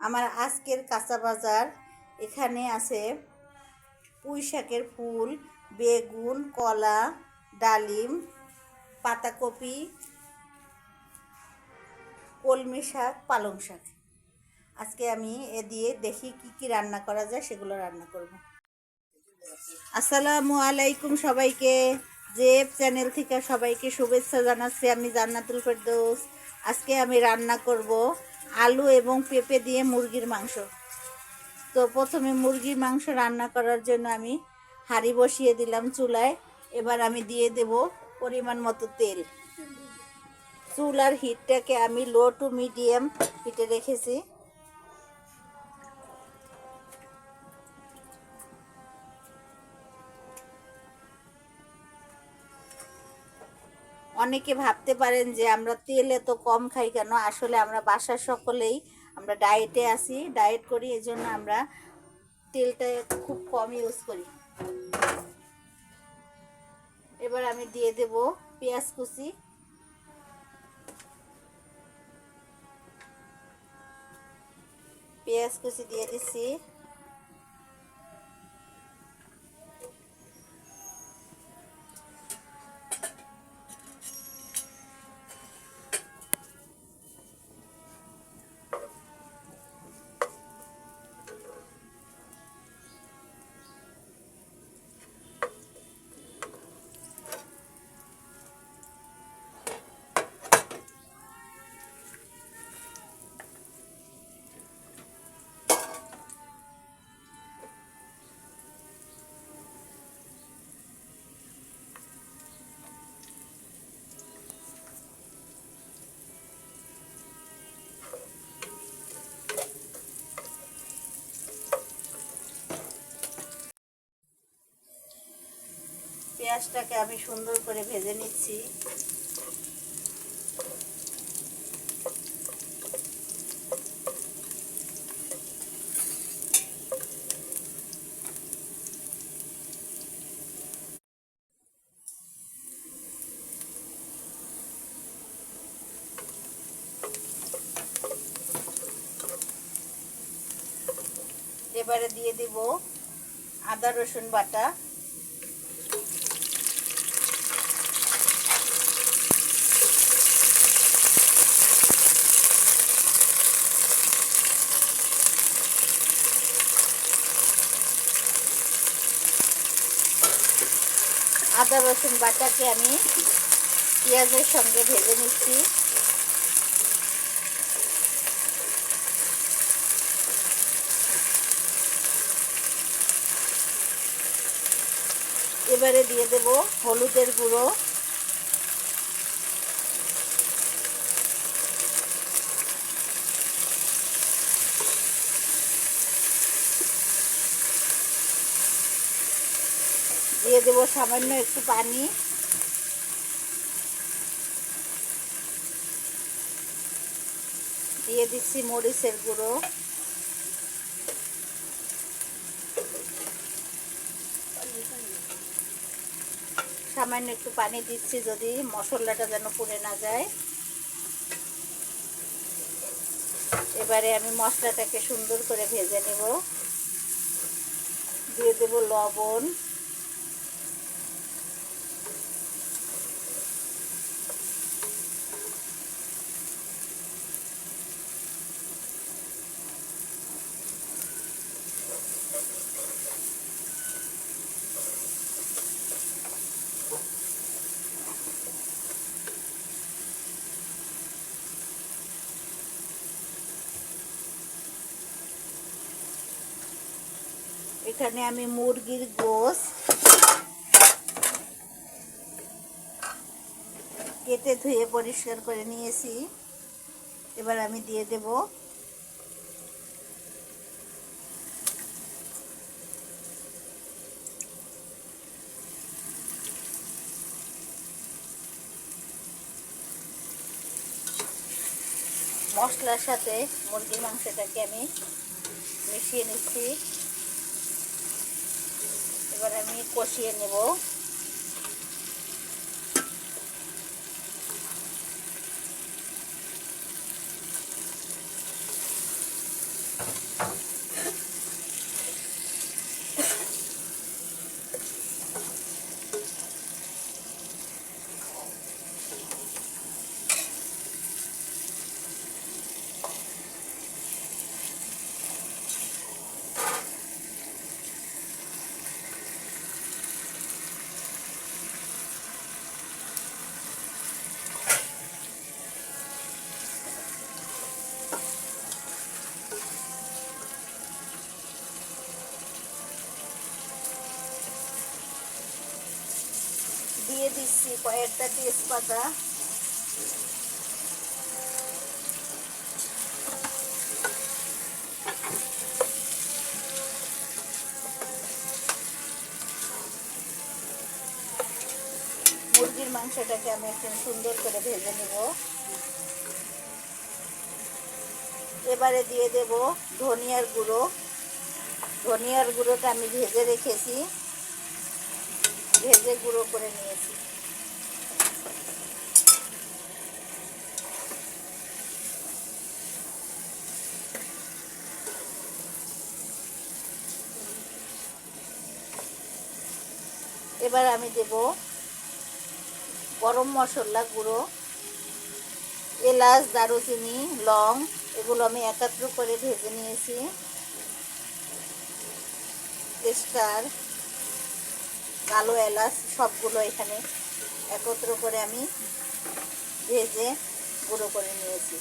আমার আজকের কাঁচা বাজার এখানে আছে পুঁই শাকের ফুল, বেগুন, কলা, ডালিম, পাতাকপি, কলমি শাক, পালং শাক। আজকে আমি এ দিয়ে দেখি কি কি রান্না করা যায়, সেগুলো রান্না করব। আসসালামু আলাইকুম সবাইকে। জেব চ্যানেল থেকে সবাইকে শুভেচ্ছা জানাচ্ছি। আমি জান্নাতুল ফেরদৌস। আজকে আমি রান্না করব আলু এবং পেঁপে দিয়ে মুরগির মাংস। তো প্রথমে মুরগির মাংস রান্না করার জন্য আমি হাঁড়ি বসিয়ে দিলাম চুলায়। এবার আমি দিয়ে দেব পরিমাণ মতো তেল। চুলার হিটটাকে আমি লো টু মিডিয়াম হিটে রেখেছি। অনেকে ভাবতে পারেন যে আমরা তেল এত কম খাই কেন। আসলে আমরা বাসার সকলেই আমরা ডায়েটে আছি, ডায়েট করি, এজন্য আমরা তেলটা খুব কম ইউজ করি। এবার আমি দিয়ে দেব পেঁয়াজ কুচি। পেঁয়াজ কুচি দিয়ে দিচ্ছি। পেঁয়াজটাকে আমি সুন্দর করে ভেজে নিচ্ছি। এবারে দিয়ে দেব আদা রসুন বাটা। আদা রসুন বাটাকে আমি পেঁয়াজের সঙ্গে ভেজে নিচ্ছি। এবারে দিয়ে দেব হলুদের গুঁড়ো, দিয়ে দেব সামান্য একটু পানি, দিয়ে দিচ্ছি মরিচের গুঁড়ো, সামান্য একটু পানি দিচ্ছি যদি মশলাটা যেন পুড়ে না যায়। এবারে আমি মশলাটাকে সুন্দর করে ভেজে নেব। দিয়ে দেব লবণ, এখানে আমি মুরগির গোশ কেটে ধুয়ে পরিষ্কার করে নিয়েছি। এবার আমি দিয়ে দেব মশলার সাথে মুরগির মাংসটাকে আমি মিশিয়ে নিচ্ছি। এবার আমি কষিয়ে নেব। দিয়ে দিচ্ছি কয়েকটা তেজপাতা, মুরগির মাংসটাকে আমি একটু সুন্দর করে ভেজে নেব। এবারে দিয়ে দেব ধনিয়ার গুঁড়ো। ধনিয়ার গুঁড়োটা আমি ভেজে রেখেছি, ভেজে গুঁড়ো করে নিয়েছি। এবার আমি দেব গরম মশলা গুঁড়ো, এলাচ, দারুচিনি, লং, এগুলো আমি একত্র করে ভেজে নিয়েছি। স্টার, কালো এলাচ সবগুলো এখানে একত্র করে আমি ভেজে গুঁড়ো করে নিয়েছি।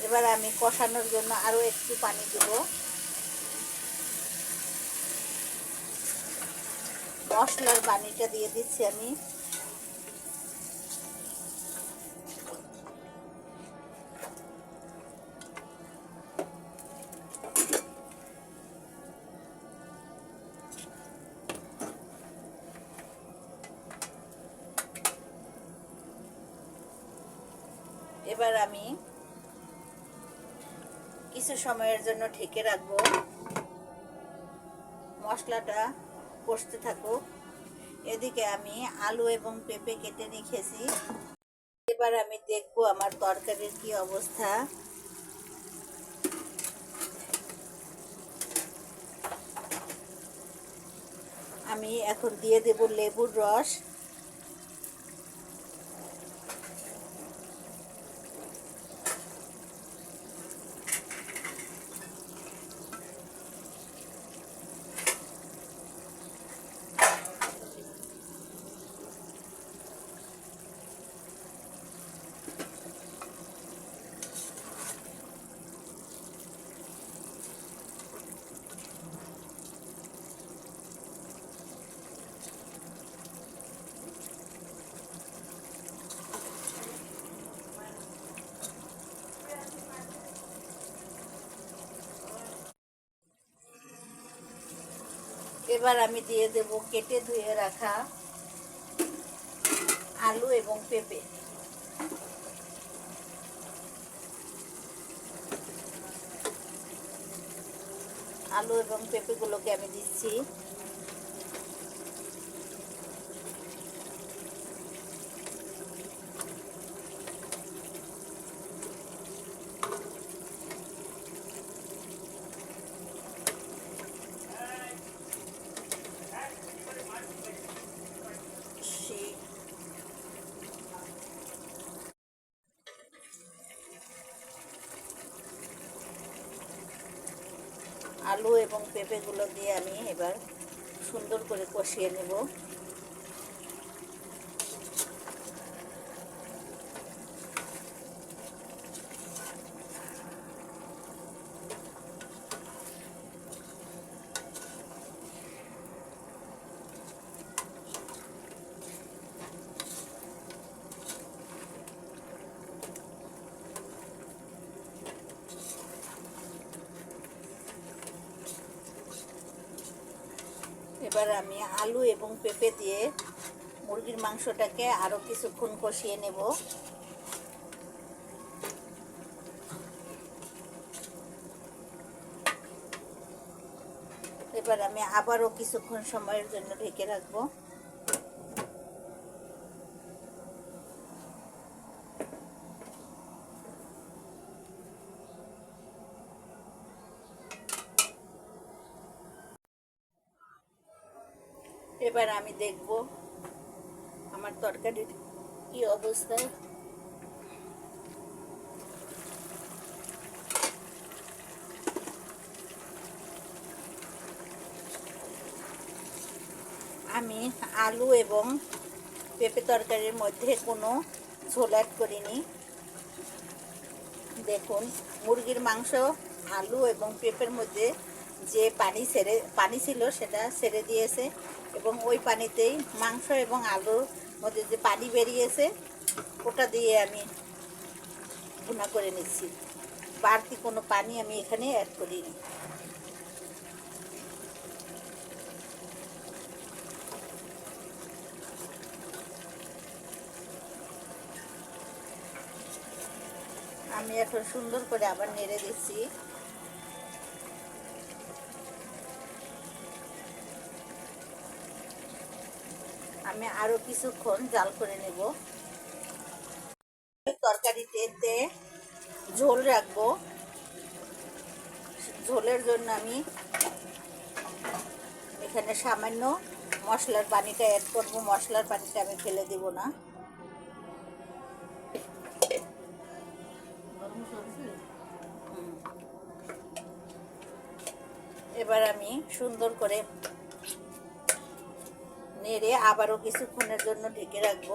এবার আমি কষানোর জন্য আরও একটু পানি দেব। মশলার পানিটা দিয়ে দিচ্ছি আমি। এবার আমি কিছু সময়ের জন্য ঢেকে রাখবো, মশলাটা কষতে থাকুক। এদিকে আমি আলু এবং পেঁপে কেটে রেখেছি। এবার আমি দেখবো আমার তরকারির কি অবস্থা। আমি এখন দিয়ে দেব লেবুর রস। এবার আমি দিয়ে দেব কেটে ধুয়ে রাখা আলু এবং পেঁপে। আলু এবং পেঁপেগুলোকে আমি দিচ্ছি। আলু এবং পেঁপেগুলো দিয়ে আমি এবার সুন্দর করে কষিয়ে নেব। এবার আমি আলু এবং পেঁপে দিয়ে মুরগির মাংসটাকে আরও কিছুক্ষণ কষিয়ে নেব। এবার আমি আবারও কিছুক্ষণ সময়ের জন্য ঢেকে রাখবো। এবার আমি দেখব আমার তরকারির কি অবস্থা। আমি আলু এবং পেঁপে তরকারির মধ্যে কোনো ঝোল অ্যাড করিনি। দেখুন, মুরগির মাংস, আলু এবং পেঁপের মধ্যে যে পানি ছিল সেটা ছেড়ে দিয়েছে, এবং ওই পানিতেই মাংস এবং আলুর মধ্যে যে পানি বেরিয়েছে ওটা দিয়ে আমি ভুনা করে নিচ্ছি। বাড়তি কোনো পানি আমি এখানে অ্যাড করিনি। আমি এখন সুন্দর করে আবার নেড়ে দিচ্ছি। আমি আরো কিছুক্ষণ জাল করে নেব। তরকারিতে ঝোল রাখবো। ঝোলের জন্য আমি এখানে সামান্য মশলার পানিটা অ্যাড করব। মশলার পানিটা আমি ফেলে দেব না। এবার আমি সুন্দর করে নেড়ে আবারও কিছুক্ষণের জন্য ঢেকে রাখবো।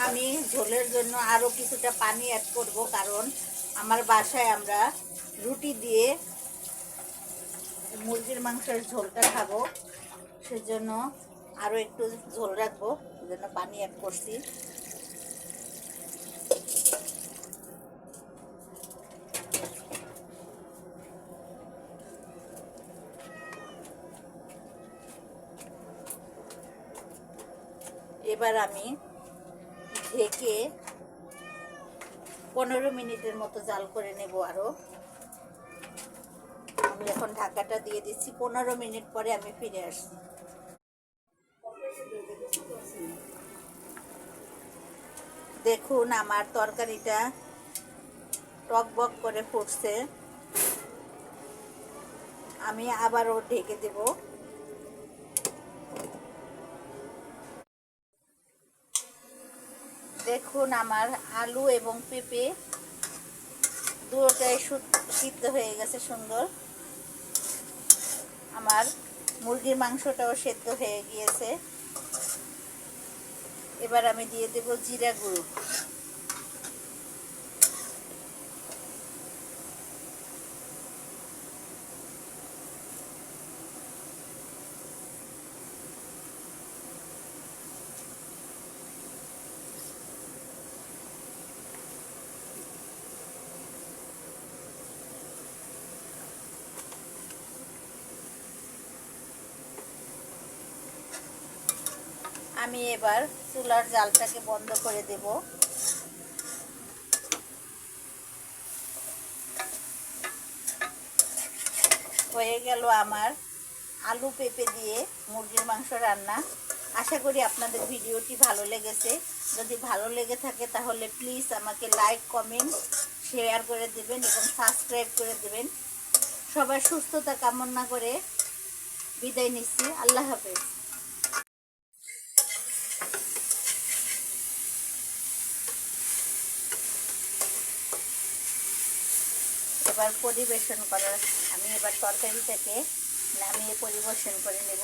আমি ঝোলের জন্য আরও কিছুটা পানি অ্যাড করব, কারণ আমার বাসায় আমরা রুটি দিয়ে মুরগির মাংসের ঝোলটা খাবো, সেজন্য আরও একটু ঝোল রাখবো, সেজন্য পানি অ্যাড করছি। এবার আমি ঢেকে 15 মিনিটের মতো জাল করে নেব। আরও আমি এখন ঢাকাটা দিয়ে দিচ্ছি। 15 মিনিট পরে আমি ফিরে আসছি। দেখুন, আমার তরকারিটা টকবক করে ফুটছে। আমি আবারও ঢেকে দেব। দেখুন, আমার আলু এবং পেঁপে দুটোটাই সিদ্ধ হয়ে গেছে সুন্দর। আমার মুরগির মাংসটাও সেদ্ধ হয়ে গিয়েছে। এবার আমি দিয়ে দেব জিরা গুঁড়ো। আমি এবার চুলার জালটাকে বন্ধ করে দেব। হয়ে গেল আমার আলু পেঁপে দিয়ে মুরগির মাংস রান্না। আশা করি আপনাদের ভিডিওটি ভালো লেগেছে। যদি ভালো লেগে থাকে তাহলে প্লিজ আমাকে লাইক, কমেন্ট, শেয়ার করে দেবেন এবং সাবস্ক্রাইব করে দেবেন। সবার সুস্থতা কামনা করে বিদায় নিচ্ছি। আল্লাহ হাফেজ। এবার পরিবেশন করার, আমি এবার তরকারিটাকে নামিয়ে পরিবেশন করে নেব।